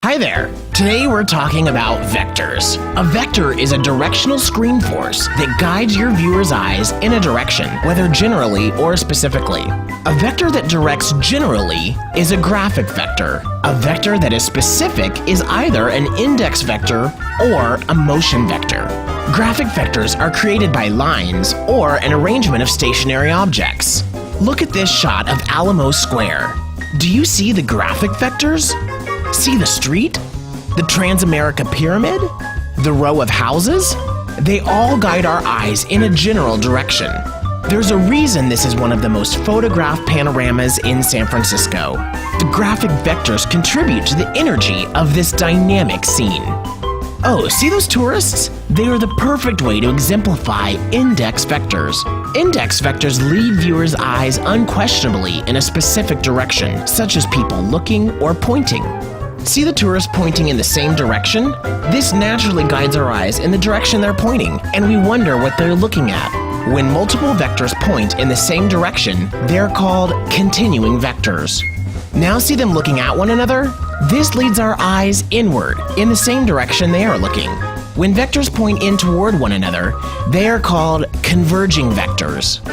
Hi there! Today we're talking about vectors. A vector is a directional screen force that guides your viewer's eyes in a direction, whether generally or specifically. A vector that directs generally is a graphic vector. A vector that is specific is either an index vector or a motion vector. Graphic vectors are created by lines or an arrangement of stationary objects. Look at this shot of Alamo Square. Do you see the graphic vectors? See the street? The Transamerica Pyramid? The row of houses? They all guide our eyes in a general direction. There's a reason this is one of the most photographed panoramas in San Francisco. The graphic vectors contribute to the energy of this dynamic scene. Oh, see those tourists? They are the perfect way to exemplify index vectors. Index vectors lead viewers' eyes unquestionably in a specific direction, such as people looking or pointing. See the tourists pointing in the same direction? This naturally guides our eyes in the direction they're pointing, and we wonder what they're looking at. When multiple vectors point in the same direction, they're called continuing vectors. Now see them looking at one another? This leads our eyes inward, in the same direction they are looking. When vectors point in toward one another, they are called converging vectors.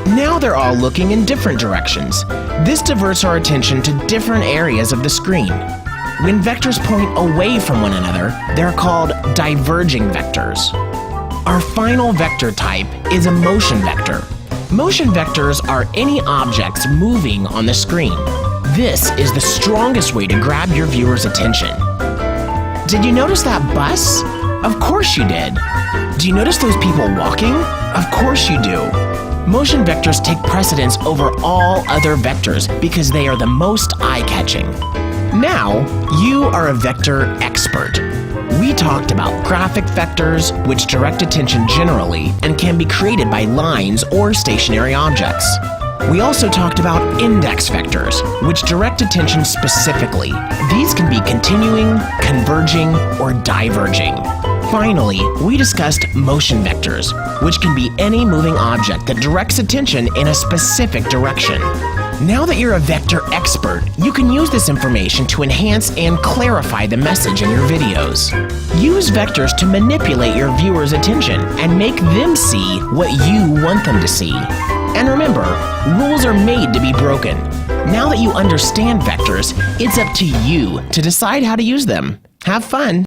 Now they're all looking in different directions. This diverts our attention to different areas of the screen. When vectors point away from one another, they're called diverging vectors. Our final vector type is a motion vector. Motion vectors are any objects moving on the screen. This is the strongest way to grab your viewer's attention. Did you notice that bus? Of course you did. Do you notice those people walking? Of course you do. Motion vectors take precedence over all other vectors because they are the most eye-catching. Now, you are a vector expert. We talked about graphic vectors, which direct attention generally and can be created by lines or stationary objects. We also talked about index vectors, which direct attention specifically. These can be continuing, converging, or diverging. Finally, we discussed motion vectors, which can be any moving object that directs attention in a specific direction. Now that you're a vector expert, you can use this information to enhance and clarify the message in your videos. Use vectors to manipulate your viewers' attention and make them see what you want them to see. And remember, rules are made to be broken. Now that you understand vectors, it's up to you to decide how to use them. Have fun!